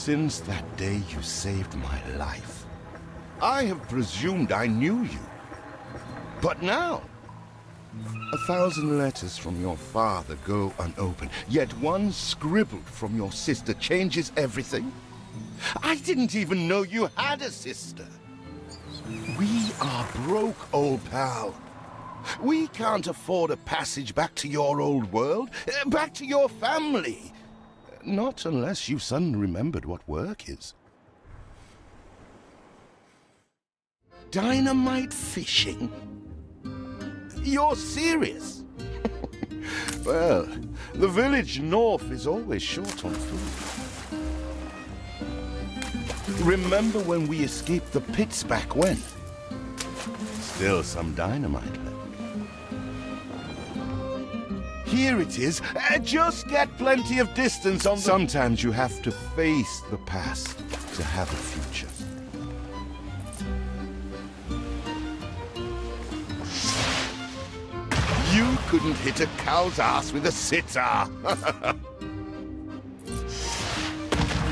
Since that day you saved my life, I have presumed I knew you. But now, 1,000 letters from your father go unopened, yet one scribbled from your sister changes everything? I didn't even know you had a sister. We are broke, old pal. We can't afford a passage back to your old world, back to your family. Not unless you suddenly remembered what work is. Dynamite fishing? You're serious? Well, the village north is always short on food. Remember when we escaped the pits back when? Still some dynamite left. Here it is. Just get plenty of distance on the... Sometimes you have to face the past to have a future. You couldn't hit a cow's ass with a sitar.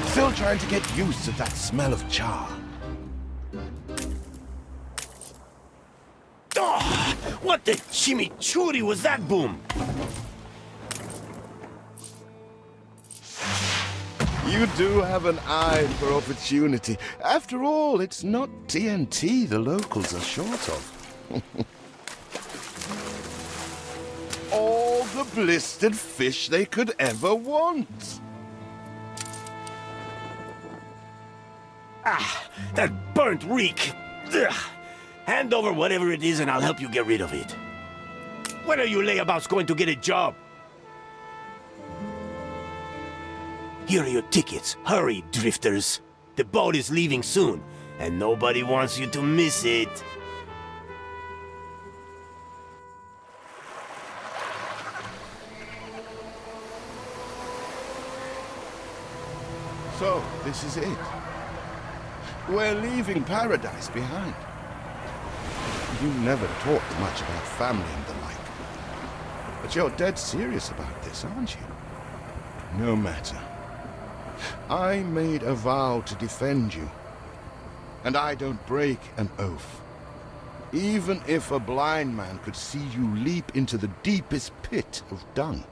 Still trying to get used to that smell of char. Oh, what the chimichurri was that boom? You do have an eye for opportunity. After all, it's not TNT the locals are short of. All the blistered fish they could ever want. Ah, that burnt reek. Ugh. Hand over whatever it is and I'll help you get rid of it. When are you layabouts going to get a job? Here are your tickets. Hurry, drifters. The boat is leaving soon, and nobody wants you to miss it. So, this is it. We're leaving paradise behind. You never talked much about family and the like. But you're dead serious about this, aren't you? No matter. I made a vow to defend you. And I don't break an oath. Even if a blind man could see you leap into the deepest pit of dung.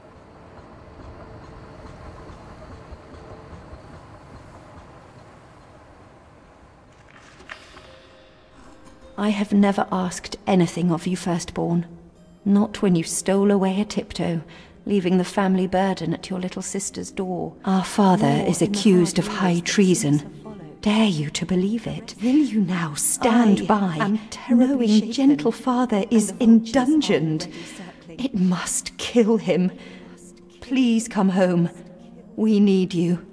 I have never asked anything of you, firstborn. Not when you stole away a tiptoe, leaving the family burden at your little sister's door. Our father is accused of high treason. Dare you to believe it? Will you now stand by, knowing gentle father is indungeoned? It must kill him. Please come home. We need you.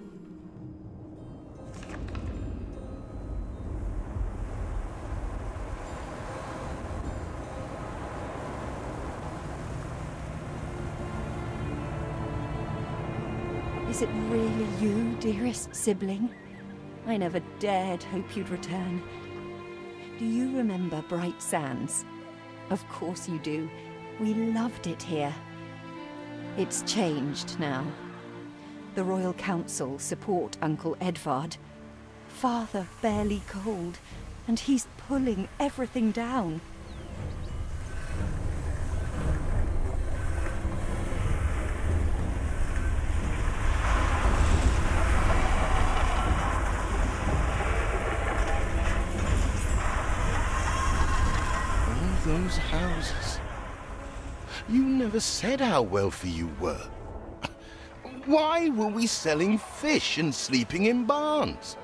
Is it really you, dearest sibling? I never dared hope you'd return. Do you remember Bright Sands? Of course you do. We loved it here. It's changed now. The Royal Council support Uncle Edvard. Father barely cold, and he's pulling everything down. Those houses. You never said how wealthy you were. Why were we selling fish and sleeping in barns?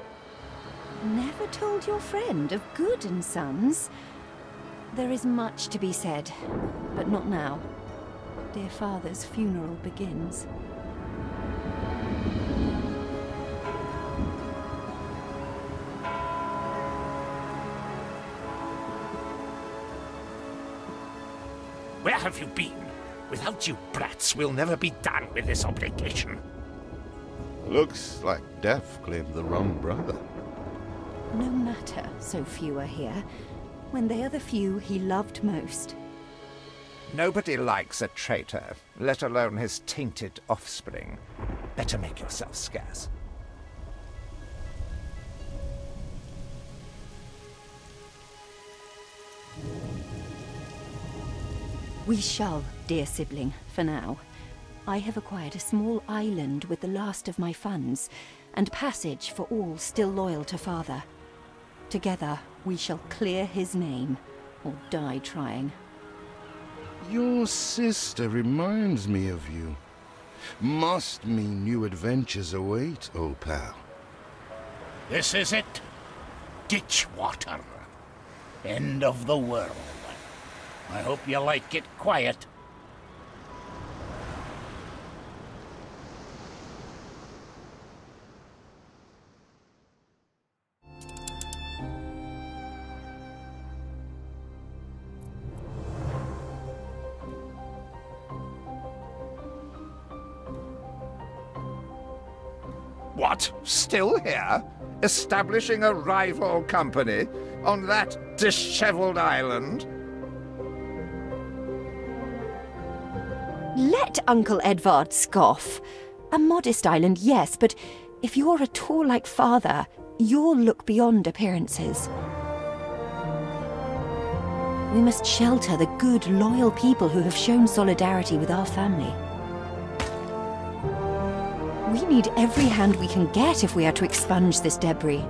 Never told your friend of Good and Sons? There is much to be said, but not now. Dear father's funeral begins. Where have you been? Without you brats, we'll never be done with this obligation. Looks like Death claimed the wrong brother. No matter, so few are here, when they are the few he loved most. Nobody likes a traitor, let alone his tainted offspring. Better make yourself scarce. We shall, dear sibling, for now. I have acquired a small island with the last of my funds, and passage for all still loyal to father. Together, we shall clear his name, or die trying. Your sister reminds me of you. Must mean new adventures await, old pal. This is it. Ditch water. End of the world. I hope you like it quiet. What? Still here? Establishing a rival company on that disheveled island? Let Uncle Edvard scoff. A modest island, yes, but if you're at all like father, you'll look beyond appearances. We must shelter the good, loyal people who have shown solidarity with our family. We need every hand we can get if we are to expunge this debris.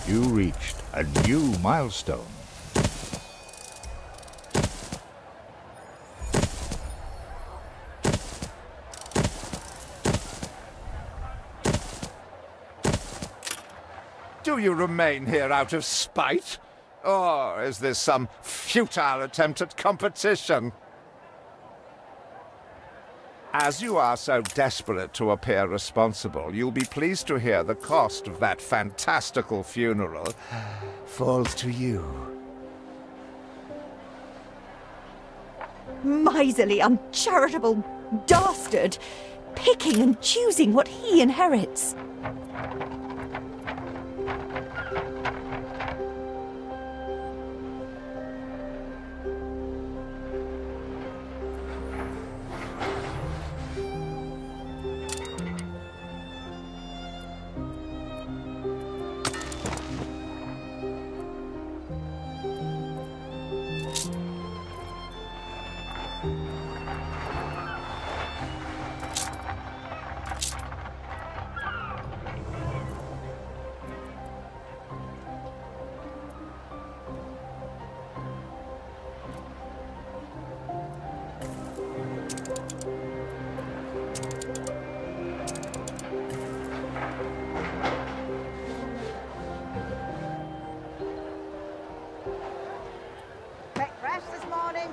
You reached a new milestone. Do you remain here out of spite? Or is this some futile attempt at competition? As you are so desperate to appear responsible, you'll be pleased to hear the cost of that fantastical funeral falls to you. Miserly, uncharitable dastard! Picking and choosing what he inherits.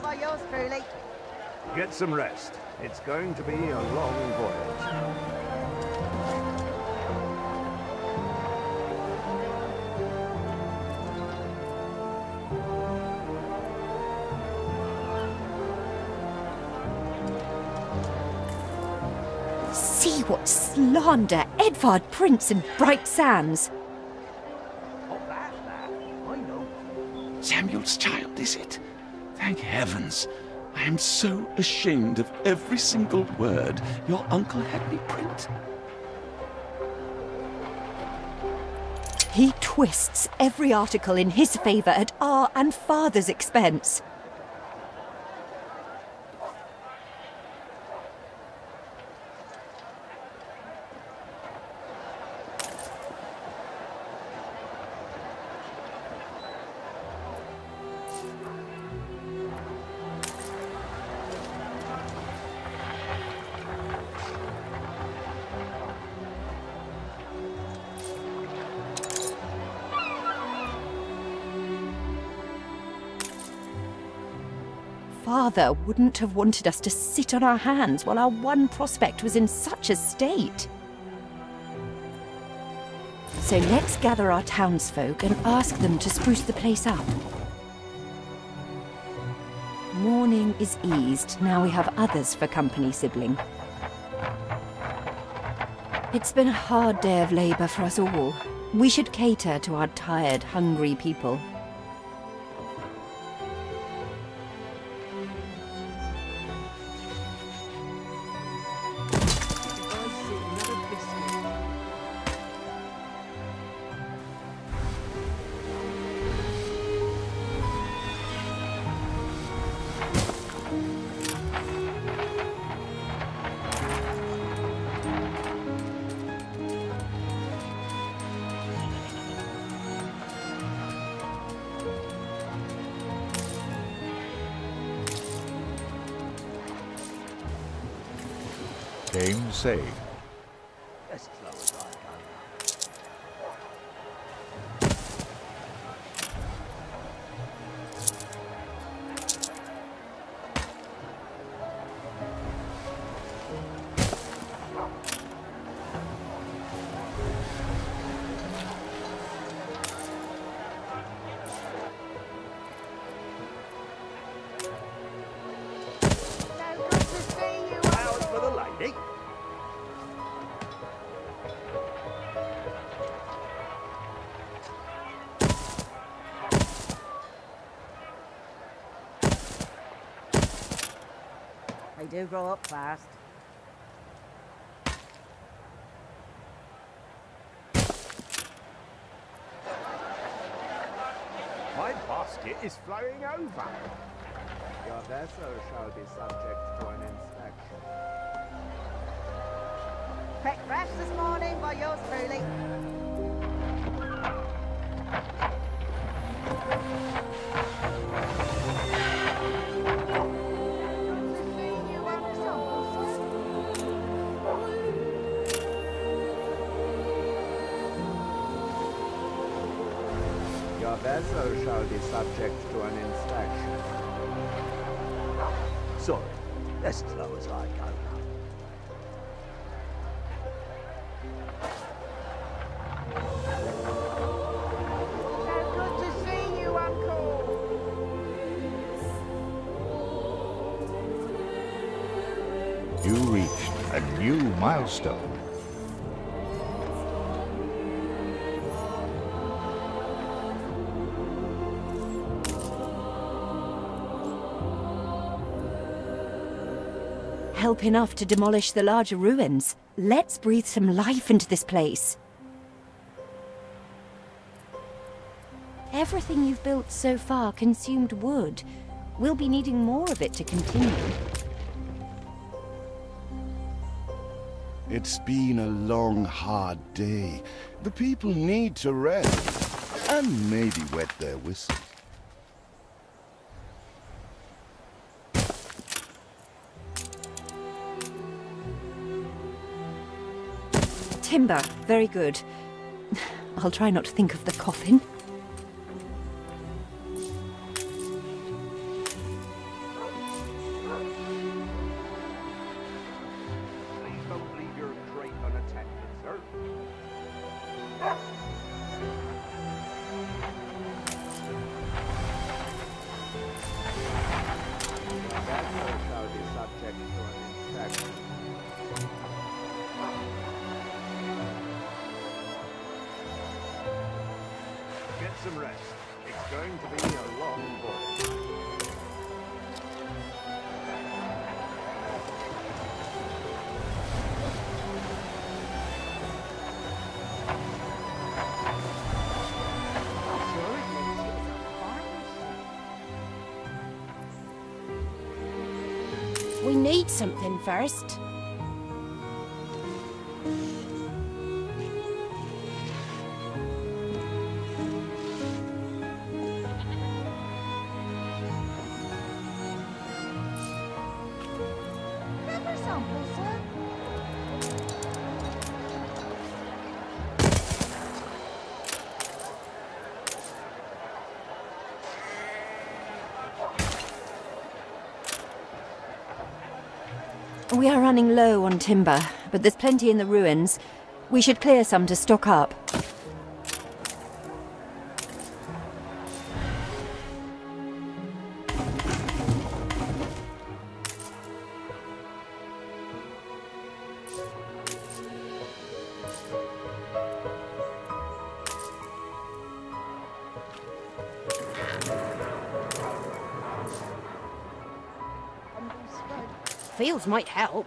By yours truly. Get some rest. It's going to be a long voyage. See what slander Edvard prints in Bright Sands. Oh, that's that. I know. Samuel's child, is it? Thank heavens. I am so ashamed of every single word your uncle had me print. He twists every article in his favour at our and father's expense. Father wouldn't have wanted us to sit on our hands while our one prospect was in such a state. So let's gather our townsfolk and ask them to spruce the place up. Mourning is eased, now we have others for company, sibling. It's been a hard day of labour for us all. We should cater to our tired, hungry people. Game saved. As close as I go. Flowers for the lady. They do grow up fast. My basket is flowing over. Your vessel shall be subject to an inspection. Picked fresh this morning by yours truly. Your vessel shall be subject to an inspection. Sorry, as slow as I go. So good to see you, Uncle. You reached a new milestone. Help enough to demolish the larger ruins. Let's breathe some life into this place. Everything you've built so far consumed wood. We'll be needing more of it to continue. It's been a long, hard day. The people need to rest and maybe wet their whistles. Timber, very good. I'll try not to think of the coffin. Please don't leave your crate unattended, sir. Your vessel shall be subject to an inspection. Get some rest. It's going to be a long voyage. We need something first. Pepper sample, sir. We are running low on timber, but there's plenty in the ruins. We should clear some to stock up. fields might help.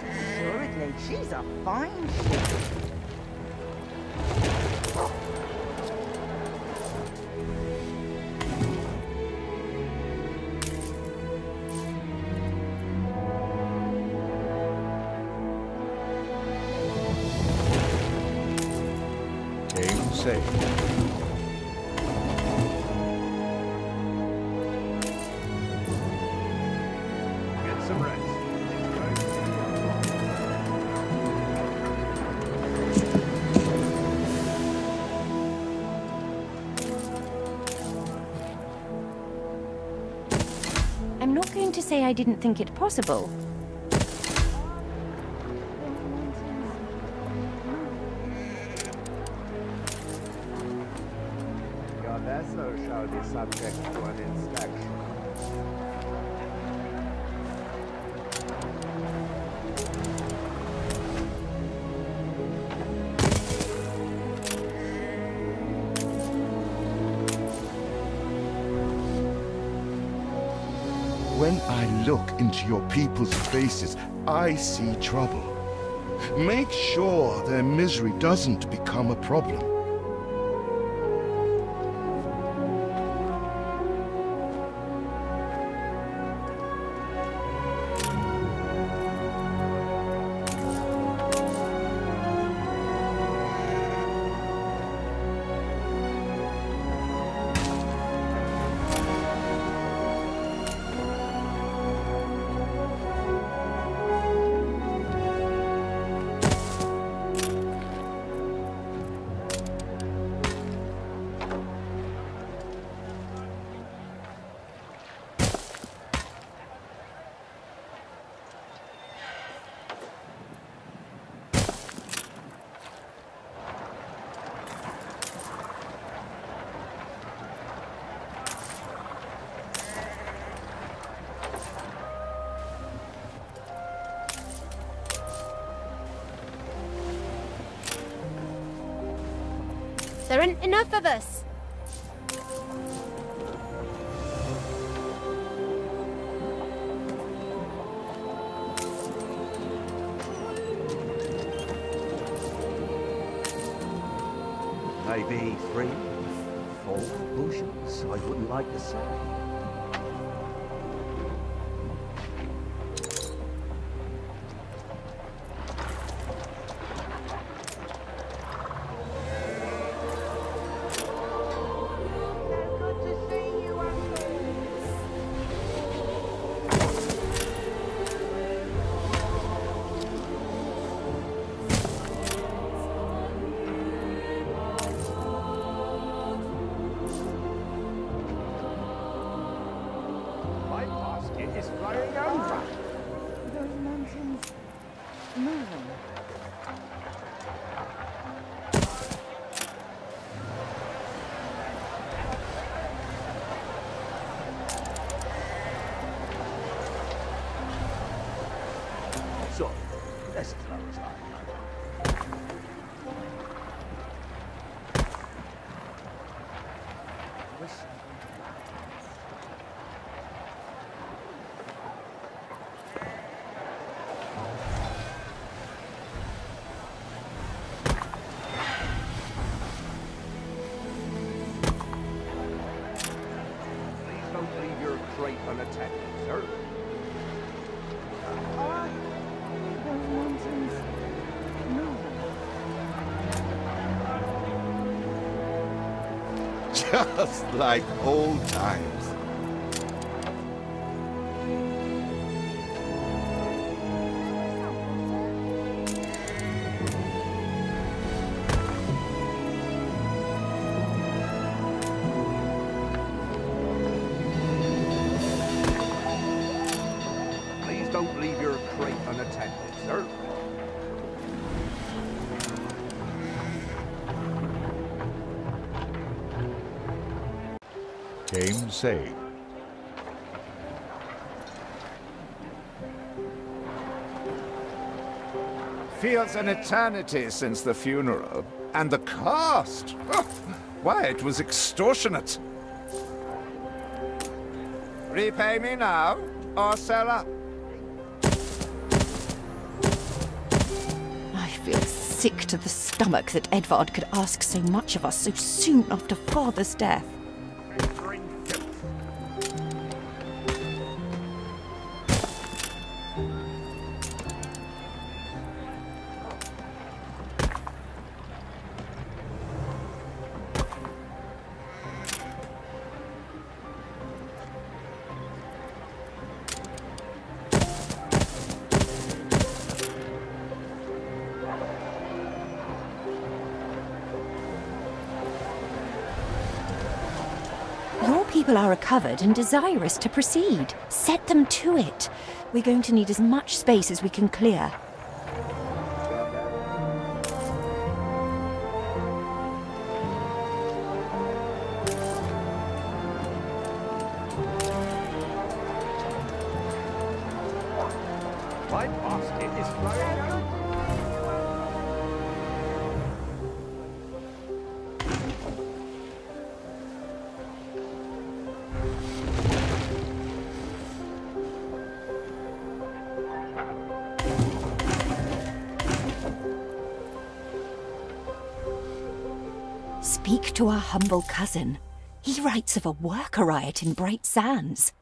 Assuredly, she's a fine ship. Game saved. Get some rest. I'm not going to say I didn't think it possible. Your vessel shall be subject to an inspection. When I look into your people's faces, I see trouble. Make sure their misery doesn't become a problem. There aren't enough of us. Maybe 3, 4 bushels, I wouldn't like to say. Good to see you, Uncle. My basket is flying over. Those mountains moving. So, let's close our Please don't leave your crate unattended, sir. Are those mountains moving? Just like old times. Please don't leave your crate unattended, sir. Game saved. Feels an eternity since the funeral. And the cost! Oh, why, it was extortionate. Repay me now, or sell up. I feel sick to the stomach that Edvard could ask so much of us so soon after Father's death. People are recovered and desirous to proceed. Set them to it. We're going to need as much space as we can clear. My basket is flowing over. Speak to our humble cousin. He writes of a worker riot in Bright Sands.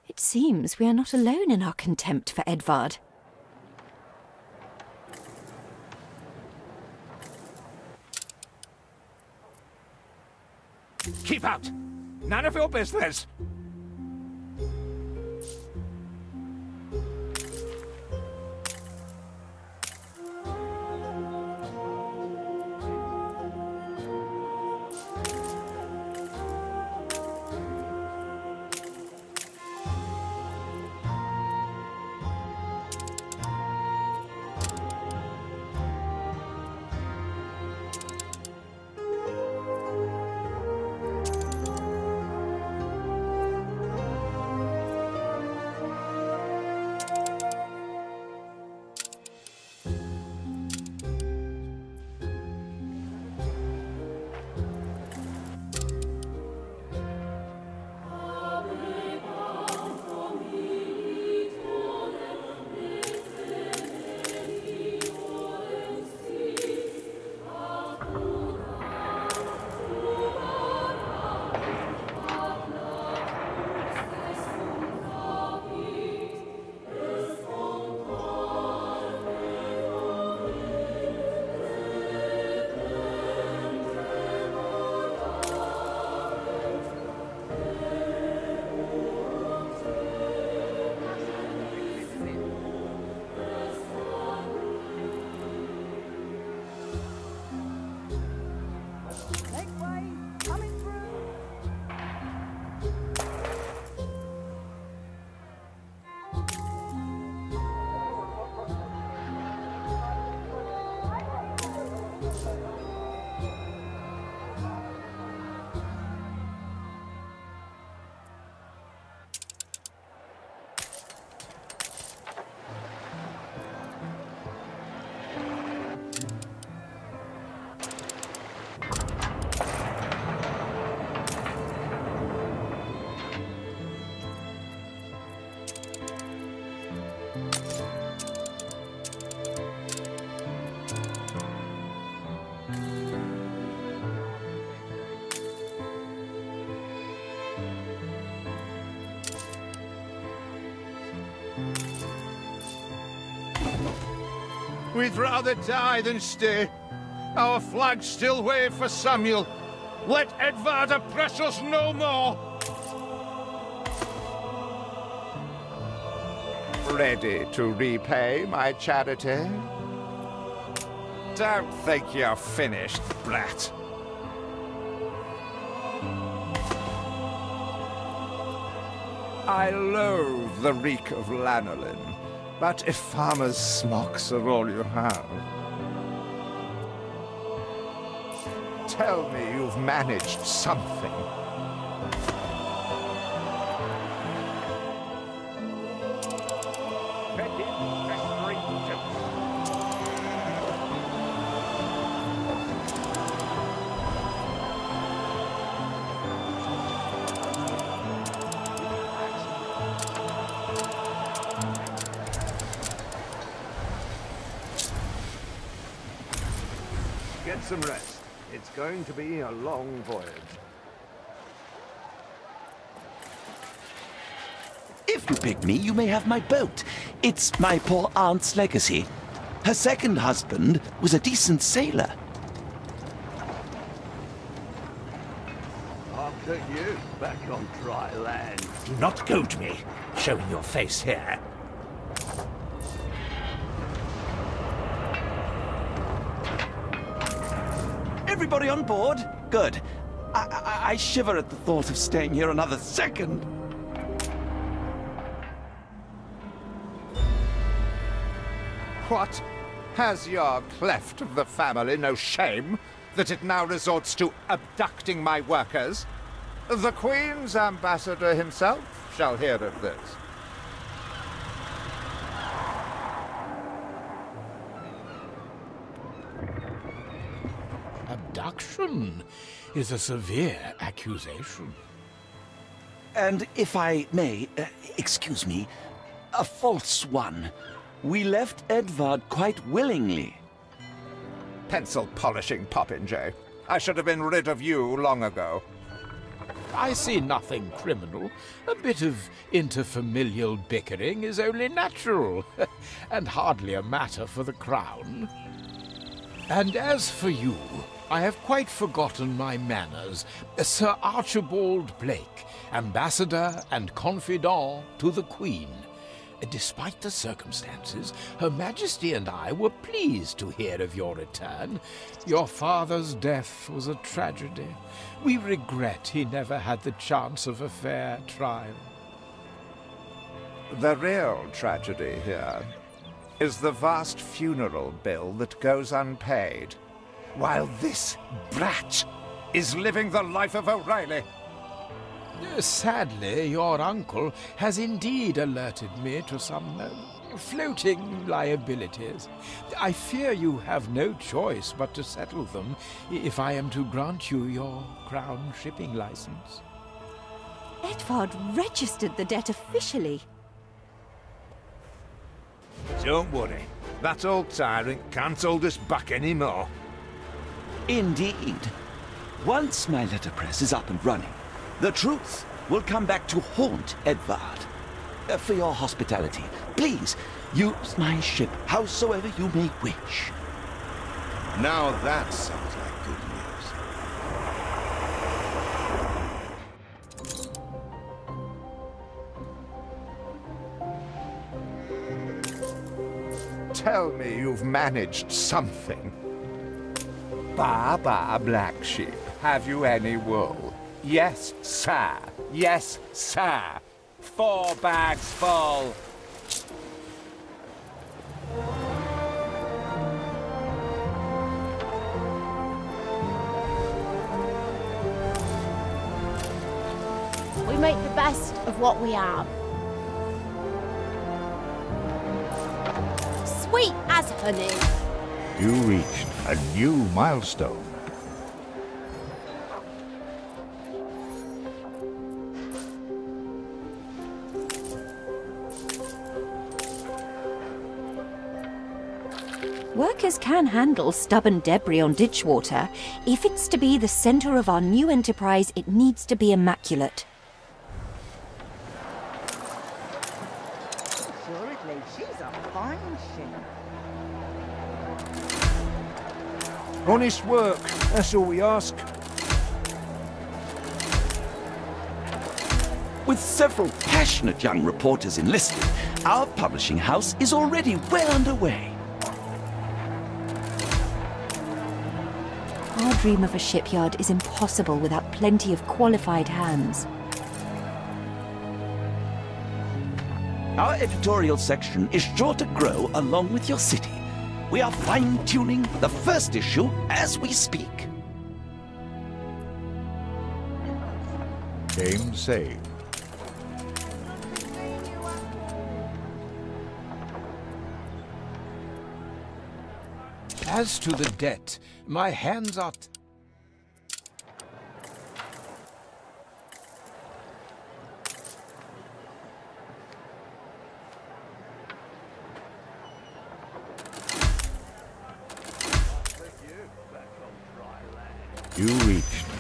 It seems we are not alone in our contempt for Edvard. Keep out! None of your business! We'd rather die than stay. Our flags still wave for Samuel. Let Edvard oppress us no more. Ready to repay my charity? Don't think you're finished, brat. I loathe the reek of lanolin, but if farmers' smocks are all you have, tell me you've managed something. Ready, some rest. It's going to be a long voyage. If you pick me, you may have my boat. It's my poor aunt's legacy. Her second husband was a decent sailor. After you, back on dry land. Do not goad me, showing your face here. Everybody on board? Good. I shiver at the thought of staying here another second. What? Has your cleft of the family no shame that it now resorts to abducting my workers? The Queen's ambassador himself shall hear of this. Abduction is a severe accusation. And if I may, excuse me, a false one. We left Edvard quite willingly. Pencil polishing popinjay. I should have been rid of you long ago. I see nothing criminal. A bit of interfamilial bickering is only natural, and hardly a matter for the crown. And as for you, I have quite forgotten my manners. Sir Archibald Blake, ambassador and confidant to the Queen. Despite the circumstances, Her Majesty and I were pleased to hear of your return. Your father's death was a tragedy. We regret he never had the chance of a fair trial. The real tragedy here is the vast funeral bill that goes unpaid, while this brat is living the life of O'Reilly. Sadly, your uncle has indeed alerted me to some floating liabilities. I fear you have no choice but to settle them if I am to grant you your crown shipping license. Edvard registered the debt officially. Don't worry. That old tyrant can't hold us back anymore. Indeed. Once my letterpress is up and running, the truth will come back to haunt Edvard. For your hospitality, please use my ship howsoever you may wish. Now that sounds like good news. Tell me you've managed something. Ba, black sheep, have you any wool? Yes, sir. Yes, sir. 4 bags full. We make the best of what we have. Sweet as honey. You reached a new milestone. Workers can handle stubborn debris on ditch water. If it's to be the center of our new enterprise, it needs to be immaculate. Assuredly, she's a fine ship. Honest work, that's all we ask. With several passionate young reporters enlisted, our publishing house is already well underway. Our dream of a shipyard is impossible without plenty of qualified hands. Our editorial section is sure to grow along with your city. We are fine-tuning the first issue as we speak. Game saved. As to the debt, my hands are...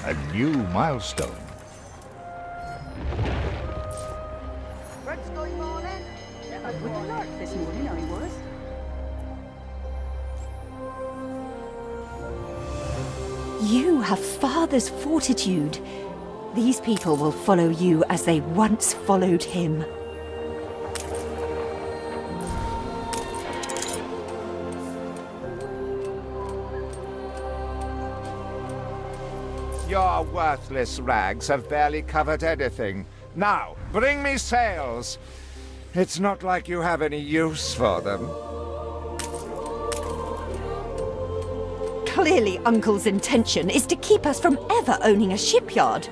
a new milestone. What's going on then? I would not this morning, I was. You have father's fortitude. These people will follow you as they once followed him. Your worthless rags have barely covered anything. Now, bring me sails. It's not like you have any use for them. Clearly, Uncle's intention is to keep us from ever owning a shipyard.